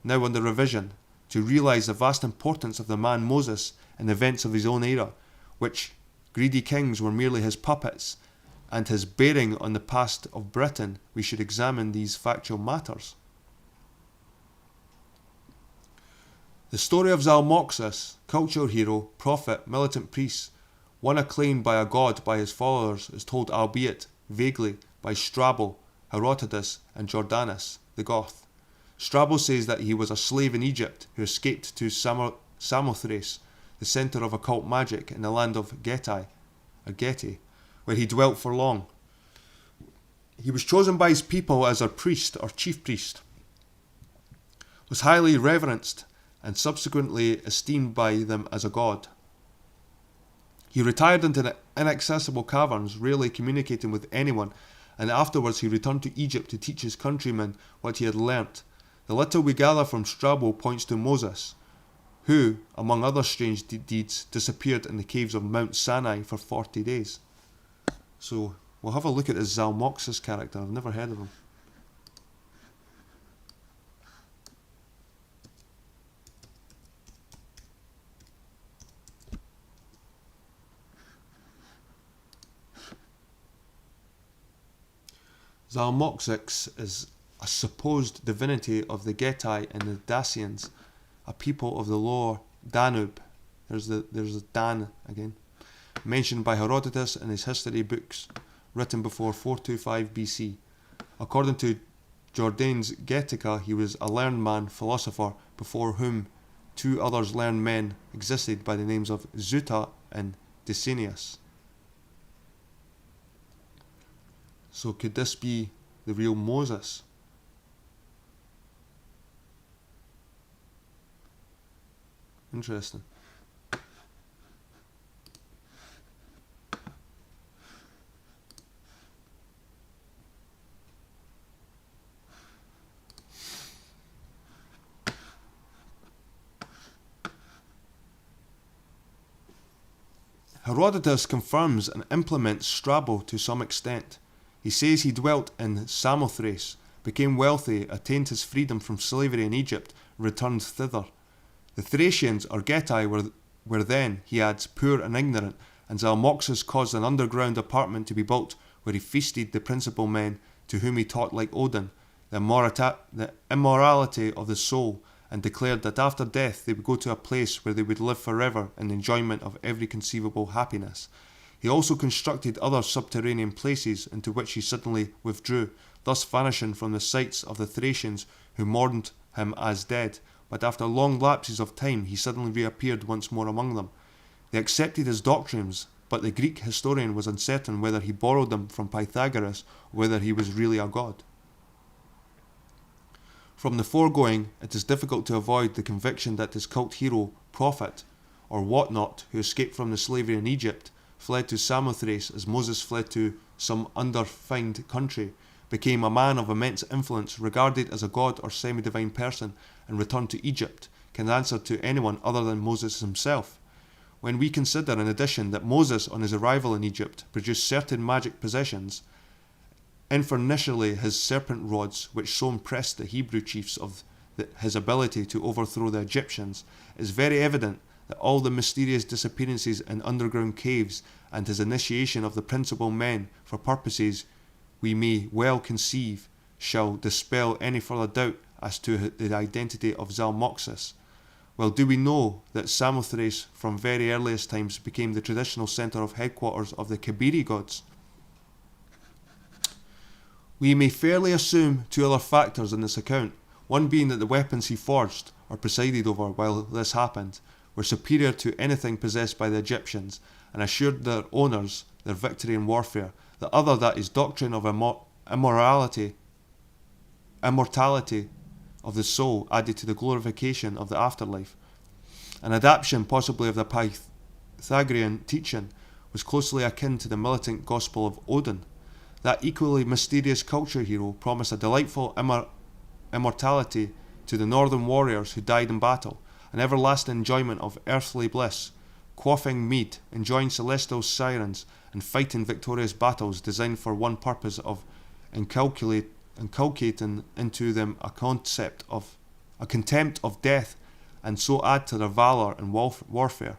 now under revision, to realise the vast importance of the man Moses and the events of his own era, which greedy kings were merely his puppets, and his bearing on the past of Britain, we should examine these factual matters. The story of Zalmoxis, cultural hero, prophet, militant priest, one acclaimed by a god by his followers, is told, albeit vaguely, by Strabo, Herodotus, and Jordanus the Goth. Strabo says that he was a slave in Egypt who escaped to Samothrace, the centre of occult magic in the land of Geti, where he dwelt for long. He was chosen by his people as their priest or chief priest, was highly reverenced, and subsequently esteemed by them as a god. He retired into the inaccessible caverns, rarely communicating with anyone, and afterwards he returned to Egypt to teach his countrymen what he had learnt. The little we gather from Strabo points to Moses, who, among other strange deeds, disappeared in the caves of Mount Sinai for 40 days. So, we'll have a look at this Zalmoxis character. I've never heard of him. Zalmoxis is a supposed divinity of the Geti and the Dacians, a people of the lower Danube. There's a Dan again. Mentioned by Herodotus in his history books, written before 425 BC. According to Jordanes Getica, he was a learned man, philosopher, before whom two others learned men existed by the names of Zuta and Decianus. So could this be the real Moses? Interesting. Herodotus confirms and implements Strabo to some extent. He says he dwelt in Samothrace, became wealthy, attained his freedom from slavery in Egypt, and returned thither. The Thracians, or Geti, were then, he adds, poor and ignorant, and Zalmoxis caused an underground apartment to be built where he feasted the principal men, to whom he taught, like Odin, the immorality of the soul, and declared that after death they would go to a place where they would live forever in the enjoyment of every conceivable happiness. He also constructed other subterranean places into which he suddenly withdrew, thus vanishing from the sights of the Thracians, who mourned him as dead, but after long lapses of time he suddenly reappeared once more among them. They accepted his doctrines, but the Greek historian was uncertain whether he borrowed them from Pythagoras or whether he was really a god. From the foregoing, it is difficult to avoid the conviction that this cult hero, prophet, or whatnot, who escaped from the slavery in Egypt, fled to Samothrace as Moses fled to some underfined country, became a man of immense influence, regarded as a god or semi-divine person, and returned to Egypt, can answer to anyone other than Moses himself. When we consider, in addition, that Moses, on his arrival in Egypt, produced certain magic possessions, initially his serpent rods, which so impressed the Hebrew chiefs of his ability to overthrow the Egyptians, it is very evident that all the mysterious disappearances in underground caves and his initiation of the principal men for purposes we may well conceive shall dispel any further doubt as to the identity of Zalmoxis. Well, do we know that Samothrace from very earliest times became the traditional centre of headquarters of the Kibiri gods? We may fairly assume two other factors in this account, one being that the weapons he forged or presided over while this happened were superior to anything possessed by the Egyptians and assured their owners their victory in warfare. The other that his doctrine of immortality of the soul added to the glorification of the afterlife. An adaptation possibly of the Pythagorean teaching was closely akin to the militant gospel of Odin. That equally mysterious culture hero promised a delightful immortality to the northern warriors who died in battle, an everlasting enjoyment of earthly bliss, quaffing mead, enjoying celestial sirens, and fighting victorious battles designed for one purpose of inculcating into them a contempt of death, and so add to their valour in warfare.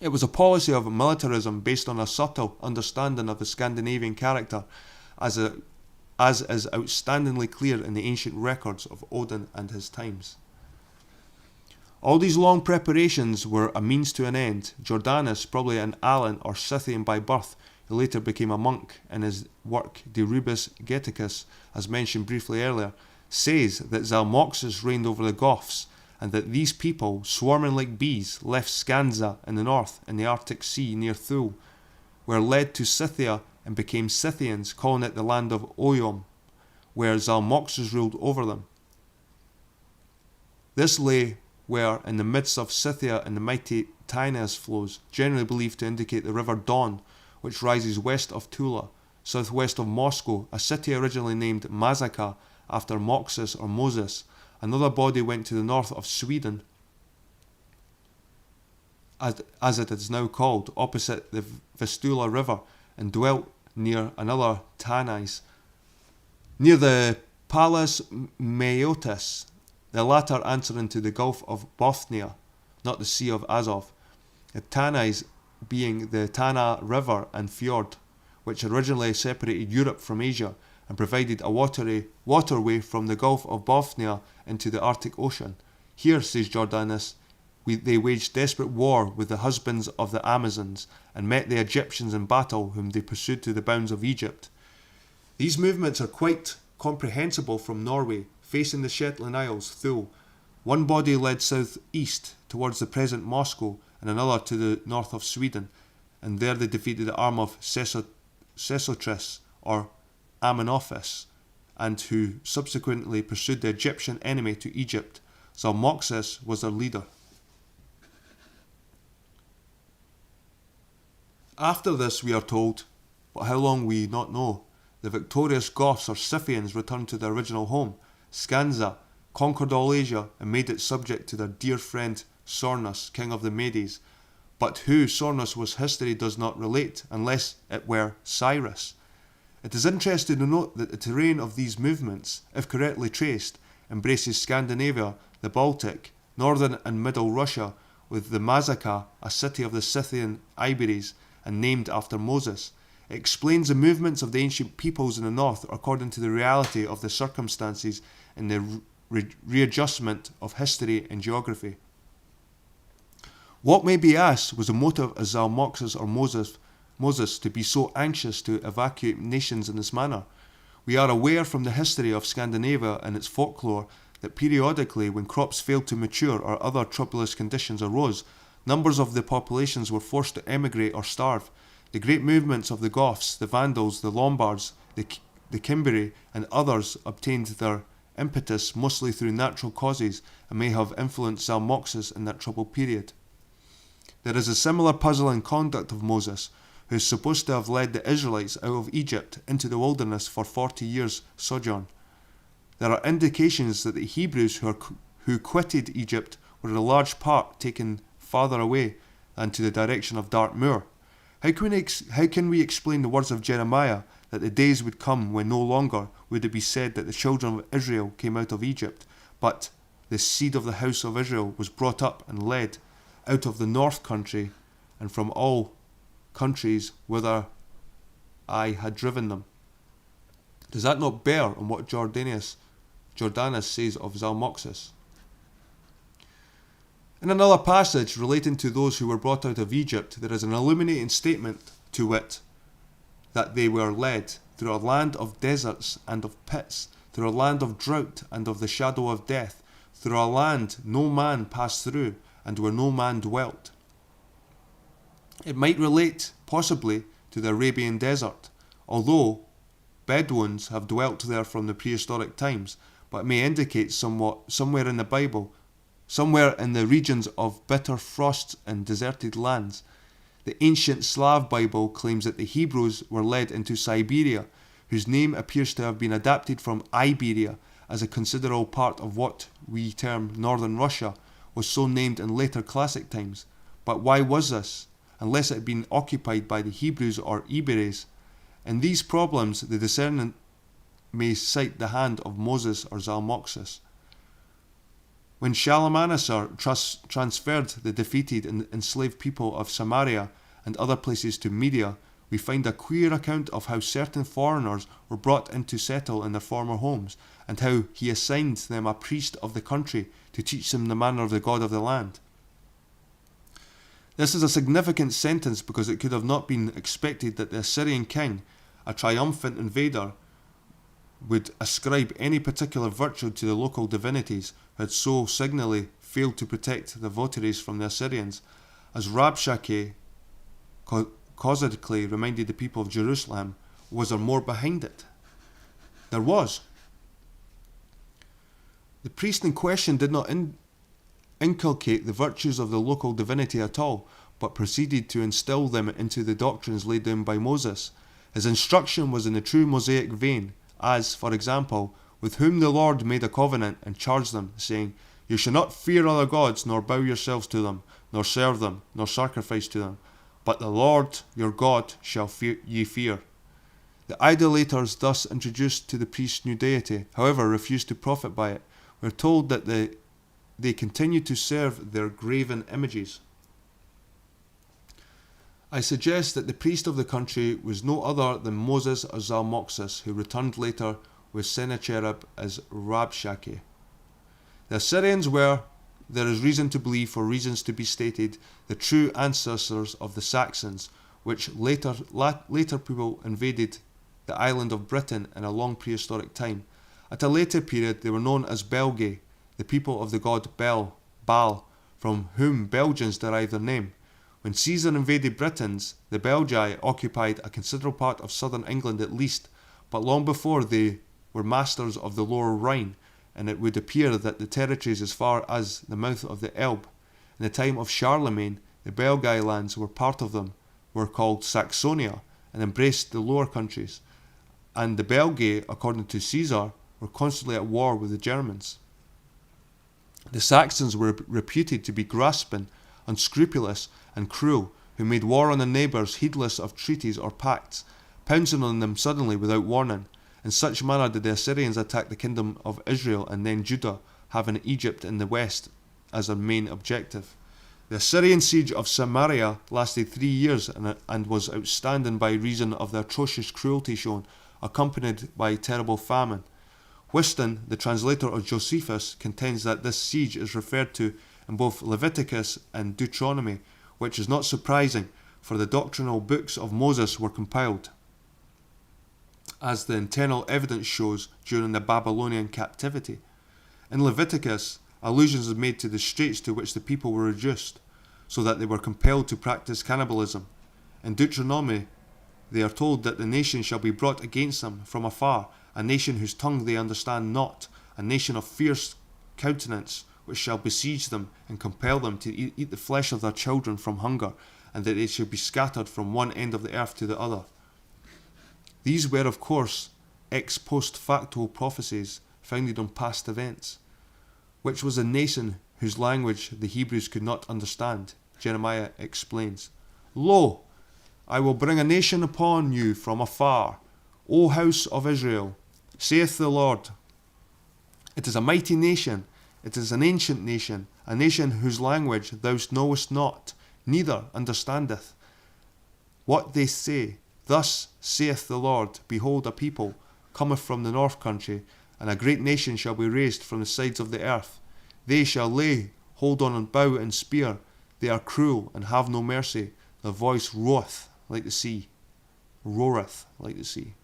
It was a policy of militarism based on a subtle understanding of the Scandinavian character, as is outstandingly clear in the ancient records of Odin and his times. All these long preparations were a means to an end. Jordanus, probably an Alan or Scythian by birth, who later became a monk in his work De Rebus Geticus, as mentioned briefly earlier, says that Zalmoxis reigned over the Goths, and that these people, swarming like bees, left Skanza in the north in the Arctic Sea near Thule, were led to Scythia and became Scythians, calling it the land of Oiom, where Zalmoxis ruled over them. This lay where, in the midst of Scythia and the mighty Taenus flows, generally believed to indicate the river Don, which rises west of Tula, southwest of Moscow, a city originally named Mazaka after Moxis or Moses. Another body went to the north of Sweden, as it is now called, opposite the Vistula River, and dwelt near another Tanais, near the Palus Meotis, the latter answering to the Gulf of Bothnia, not the Sea of Azov, the Tanais being the Tana River and fjord, which originally separated Europe from Asia and provided a waterway from the Gulf of Bothnia into the Arctic Ocean. Here, says Jordanus, they waged desperate war with the husbands of the Amazons and met the Egyptians in battle, whom they pursued to the bounds of Egypt. These movements are quite comprehensible from Norway, facing the Shetland Isles, Thule. One body led southeast towards the present Moscow, and another to the north of Sweden, and there they defeated the arm of Sesotris or Amenophis, and who subsequently pursued the Egyptian enemy to Egypt. Zalmoxis was their leader. After this, we are told, but how long we not know, the victorious Goths or Scythians returned to their original home, Skanza, conquered all Asia and made it subject to their dear friend Sornus, king of the Medes, but who Sornus was history does not relate, unless it were Cyrus. It is interesting to note that the terrain of these movements, if correctly traced, embraces Scandinavia, the Baltic, northern and middle Russia, with the Mazaka, a city of the Scythian Iberes, and named after Moses. It explains the movements of the ancient peoples in the north according to the reality of the circumstances in the readjustment of history and geography. What may be asked was the motive of Zalmoxis or Moses to be so anxious to evacuate nations in this manner. We are aware from the history of Scandinavia and its folklore that periodically, when crops failed to mature or other troublous conditions arose, numbers of the populations were forced to emigrate or starve. The great movements of the Goths, the Vandals, the Lombards, the Cimbri, and others obtained their impetus mostly through natural causes and may have influenced Zalmoxis in that troubled period. There is a similar puzzling conduct of Moses, who is supposed to have led the Israelites out of Egypt into the wilderness for 40 years' sojourn. There are indications that the Hebrews who quitted Egypt were in a large part taken farther away than to the direction of Dartmoor. How can we explain the words of Jeremiah that the days would come when no longer would it be said that the children of Israel came out of Egypt, but the seed of the house of Israel was brought up and led out of the north country and from all countries whither I had driven them? Does that not bear on what Jordanus says of Zalmoxis? In another passage relating to those who were brought out of Egypt, there is an illuminating statement, to wit, that they were led through a land of deserts and of pits, through a land of drought and of the shadow of death, through a land no man passed through, and where no man dwelt. It might relate, possibly, to the Arabian desert, although Bedouins have dwelt there from the prehistoric times, but it may indicate somewhere in the Bible, somewhere in the regions of bitter frosts and deserted lands. The ancient Slav Bible claims that the Hebrews were led into Siberia, whose name appears to have been adapted from Iberia, as a considerable part of what we term northern Russia was so named in later classic times. But why was this, unless it had been occupied by the Hebrews or Iberes? In these problems, the discernant may cite the hand of Moses or Zalmoxis. When Shalmaneser transferred the defeated and enslaved people of Samaria and other places to Media, we find a queer account of how certain foreigners were brought in to settle in their former homes, and how he assigned them a priest of the country to teach them the manner of the God of the land. This is a significant sentence because it could have not been expected that the Assyrian king, a triumphant invader, would ascribe any particular virtue to the local divinities who had so signally failed to protect the votaries from the Assyrians, as Rabshakeh causedly reminded the people of Jerusalem. Was there more behind it? There was. The priest in question did not inculcate the virtues of the local divinity at all, but proceeded to instill them into the doctrines laid down by Moses. His instruction was in the true Mosaic vein, as, for example, with whom the Lord made a covenant and charged them, saying, You shall not fear other gods, nor bow yourselves to them, nor serve them, nor sacrifice to them, but the Lord your God shall ye fear. The idolaters thus introduced to the priest's new deity, however, refused to profit by it. We are told that they continued to serve their graven images. I suggest that the priest of the country was no other than Moses or Zalmoxis, who returned later with Sennacherib as Rabshakeh. The Assyrians were, there is reason to believe for reasons to be stated, the true ancestors of the Saxons, which later people invaded the island of Britain in a long prehistoric time. At a later period they were known as Belgae, the people of the god Baal, from whom Belgians derive their name. When Caesar invaded Britons, the Belgae occupied a considerable part of southern England at least, but long before they were masters of the lower Rhine, and it would appear that the territories as far as the mouth of the Elbe. In the time of Charlemagne, the Belgae lands were part of them, were called Saxonia, and embraced the lower countries, and the Belgae, according to Caesar, were constantly at war with the Germans. The Saxons were reputed to be grasping, unscrupulous, and cruel, who made war on their neighbours heedless of treaties or pacts, pouncing on them suddenly without warning. In such manner did the Assyrians attack the kingdom of Israel and then Judah, having Egypt in the west as their main objective. The Assyrian siege of Samaria lasted 3 years and was outstanding by reason of the atrocious cruelty shown, accompanied by terrible famine. Whiston, the translator of Josephus, contends that this siege is referred to in both Leviticus and Deuteronomy, which is not surprising, for the doctrinal books of Moses were compiled, as the internal evidence shows, during the Babylonian captivity. In Leviticus, allusions are made to the straits to which the people were reduced, so that they were compelled to practice cannibalism. In Deuteronomy, they are told that the nation shall be brought against them from afar, a nation whose tongue they understand not, a nation of fierce countenance, which shall besiege them and compel them to eat the flesh of their children from hunger, and that they shall be scattered from one end of the earth to the other. These were, of course, ex post facto prophecies founded on past events. Which was a nation whose language the Hebrews could not understand? Jeremiah explains, Lo, I will bring a nation upon you from afar, O house of Israel, saith the Lord. It is a mighty nation, it is an ancient nation, a nation whose language thou knowest not, neither understandeth what they say. Thus saith the Lord, Behold, a people cometh from the north country, and a great nation shall be raised from the sides of the earth. They shall lay hold on bow and spear. They are cruel and have no mercy. Their voice roareth like the sea. Roareth like the sea.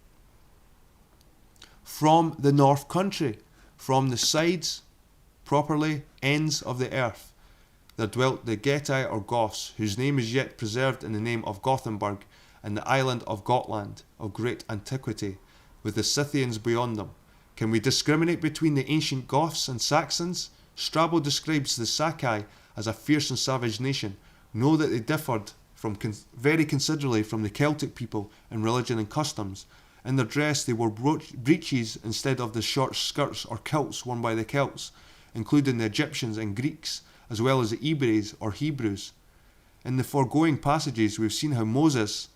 From the north country, from the sides, properly ends of the earth, there dwelt the Geti or Goths, whose name is yet preserved in the name of Gothenburg, and the island of Gotland, of great antiquity, with the Scythians beyond them. Can we discriminate between the ancient Goths and Saxons? Strabo describes the Sakai as a fierce and savage nation. Know that they differed very considerably from the Celtic people in religion and customs. In their dress they wore breeches instead of the short skirts or kilts worn by the Celts, including the Egyptians and Greeks, as well as the Ebrews or Hebrews. In the foregoing passages we've seen how Moses,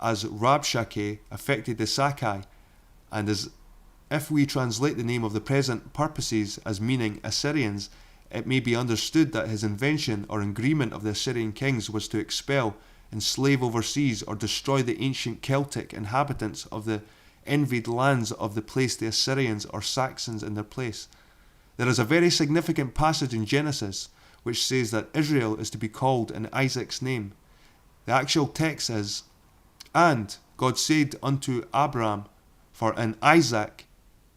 as Rabshakeh, affected the Sakai, and as if we translate the name of the present purposes as meaning Assyrians, it may be understood that his invention or agreement of the Assyrian kings was to expel, enslave overseas, or destroy the ancient Celtic inhabitants of the envied lands of the place the Assyrians or Saxons in their place. There is a very significant passage in Genesis which says that Israel is to be called in Isaac's name. The actual text is, "And God said unto Abraham, For in Isaac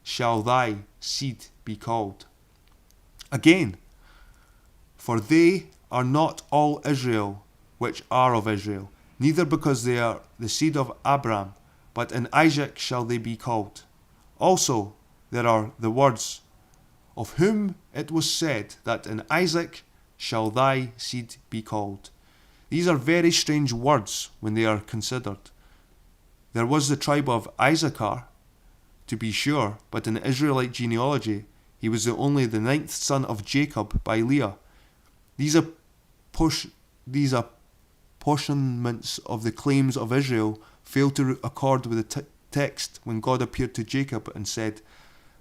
shall thy seed be called." Again, "For they are not all Israel which are of Israel, neither because they are the seed of Abraham, but in Isaac shall they be called." Also, there are the words, "Of whom it was said that in Isaac shall thy seed be called." These are very strange words when they are considered. There was the tribe of Issachar, to be sure, but in Israelite genealogy, he was only the 9th son of Jacob by Leah. These apportionments of the claims of Israel fail to accord with the text when God appeared to Jacob and said,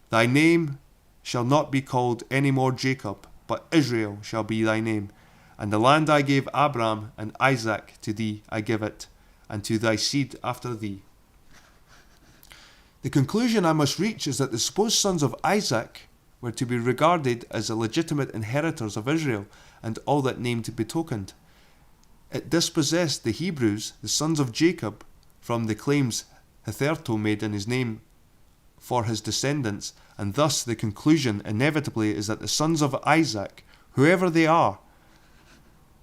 "Thy name shall not be called any more Jacob, but Israel shall be thy name. And the land I gave Abraham and Isaac to thee I give it, and to thy seed after thee." The conclusion I must reach is that the supposed sons of Isaac were to be regarded as the legitimate inheritors of Israel and all that name betokened. It dispossessed the Hebrews, the sons of Jacob, from the claims hitherto made in his name for his descendants, and thus the conclusion inevitably is that the sons of Isaac, whoever they are,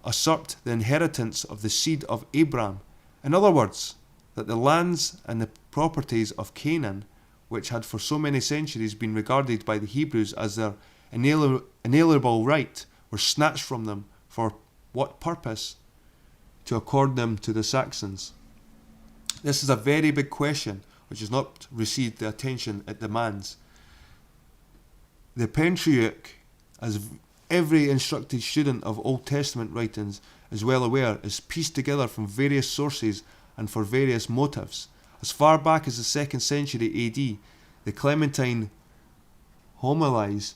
assert the inheritance of the seed of Abraham. In other words, that the lands and the properties of Canaan, which had for so many centuries been regarded by the Hebrews as their inalienable right, were snatched from them. For what purpose? To accord them to the Saxons. This is a very big question which has not received the attention it demands. The Pentateuch, as every instructed student of Old Testament writings is well aware, is pieced together from various sources and for various motives. As far back as the 2nd century AD, the Clementine homilies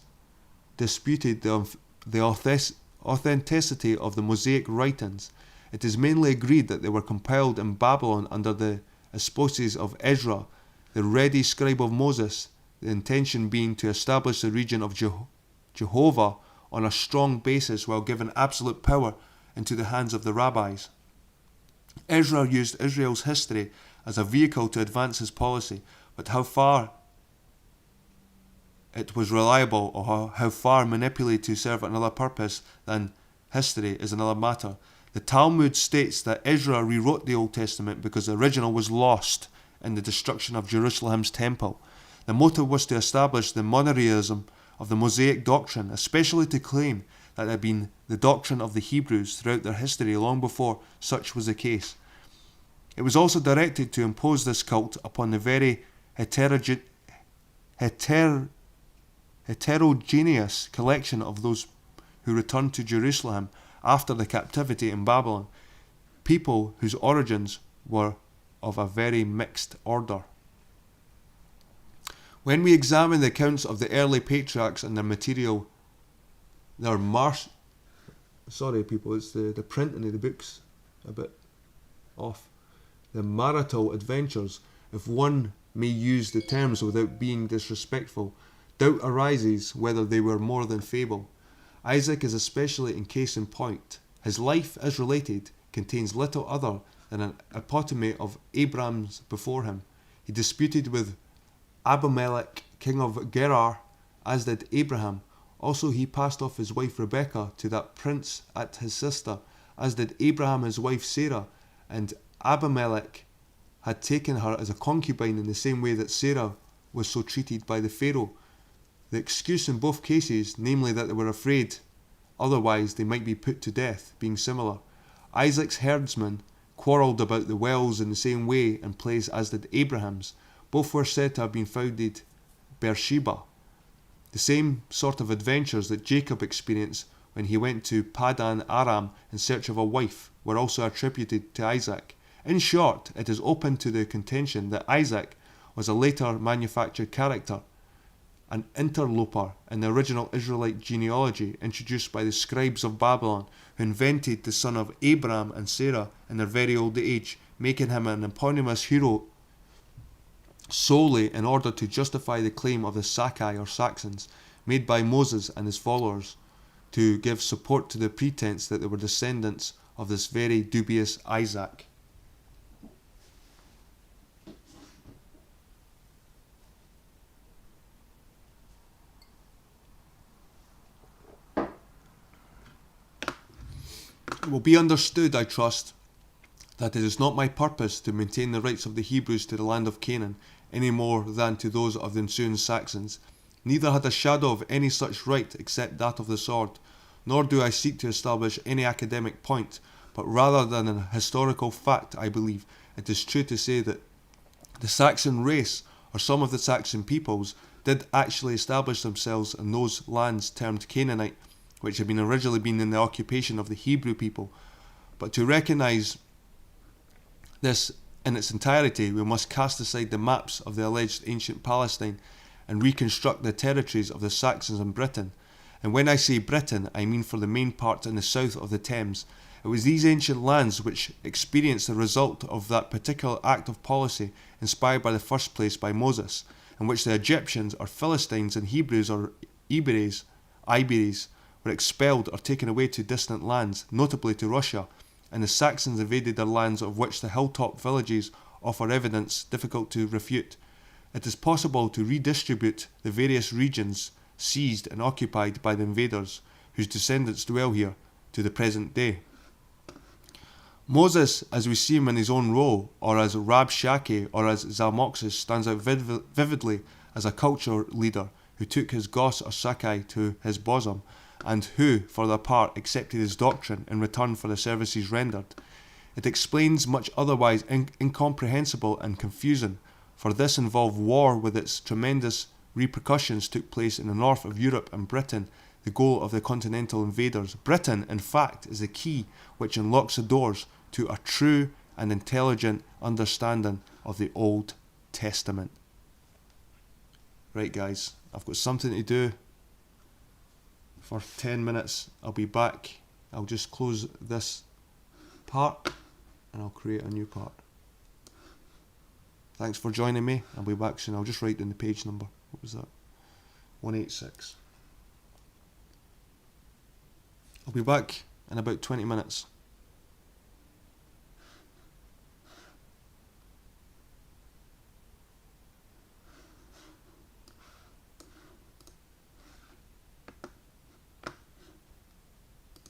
disputed the authenticity of the Mosaic writings. It is mainly agreed that they were compiled in Babylon under the auspices of Ezra, the ready scribe of Moses, the intention being to establish the region of Jehovah on a strong basis while giving absolute power into the hands of the rabbis. Ezra used Israel's history as a vehicle to advance his policy, but how far it was reliable or how far manipulated to serve another purpose than history is another matter. The Talmud states that Ezra rewrote the Old Testament because the original was lost in the destruction of Jerusalem's temple. The motive was to establish the monotheism of the Mosaic doctrine, especially to claim that it had been the doctrine of the Hebrews throughout their history long before such was the case. It was also directed to impose this cult upon the very heterogeneous collection of those who returned to Jerusalem after the captivity in Babylon, people whose origins were of a very mixed order. When we examine the accounts of the early patriarchs and their material, sorry people, it's the printing of the books a bit off. The marital adventures, if one may use the terms without being disrespectful, doubt arises whether they were more than fable. Isaac is especially in case in point. His life, as related, contains little other than an epitome of Abraham's before him. He disputed with Abimelech, king of Gerar, as did Abraham. Also he passed off his wife Rebekah to that prince at his sister, as did Abraham his wife Sarah, and Abimelech had taken her as a concubine in the same way that Sarah was so treated by the Pharaoh. The excuse in both cases, namely that they were afraid otherwise they might be put to death, being similar. Isaac's herdsmen quarrelled about the wells in the same way and place as did Abraham's. Both were said to have been founded Beersheba. The same sort of adventures that Jacob experienced when he went to Padan Aram in search of a wife were also attributed to Isaac. In short, it is open to the contention that Isaac was a later manufactured character, an interloper in the original Israelite genealogy introduced by the scribes of Babylon, who invented the son of Abraham and Sarah in their very old age, making him an eponymous hero solely in order to justify the claim of the Sakai or Saxons made by Moses and his followers to give support to the pretense that they were descendants of this very dubious Isaac. It will be understood, I trust, that it is not my purpose to maintain the rights of the Hebrews to the land of Canaan any more than to those of the ensuing Saxons. Neither had a shadow of any such right except that of the sword, nor do I seek to establish any academic point, but rather than an historical fact. I believe it is true to say that the Saxon race, or some of the Saxon peoples, did actually establish themselves in those lands termed Canaanite, which had originally been in the occupation of the Hebrew people. But to recognise this in its entirety, we must cast aside the maps of the alleged ancient Palestine and reconstruct the territories of the Saxons in Britain. And when I say Britain, I mean for the main part in the south of the Thames. It was these ancient lands which experienced the result of that particular act of policy inspired by the first place by Moses, in which the Egyptians or Philistines and Hebrews or Iberes were expelled or taken away to distant lands, notably to Russia, and the Saxons invaded their lands, of which the hilltop villages offer evidence difficult to refute. It is possible to redistribute the various regions seized and occupied by the invaders, whose descendants dwell here to the present day. Moses, as we see him in his own role, or as Rabshakeh, or as Zalmoxis, stands out vividly as a culture leader who took his Gos or Sakai to his bosom, and who, for their part, accepted his doctrine in return for the services rendered. It explains much otherwise incomprehensible and confusing, for this involved war with its tremendous repercussions took place in the north of Europe and Britain, the goal of the continental invaders. Britain, in fact, is the key which unlocks the doors to a true and intelligent understanding of the Old Testament. Right, guys, I've got something to do for 10 minutes. I'll be back. I'll just close this part and I'll create a new part. Thanks for joining me. I'll be back soon. I'll just write down the page number. What was that? 186. I'll be back in about 20 minutes.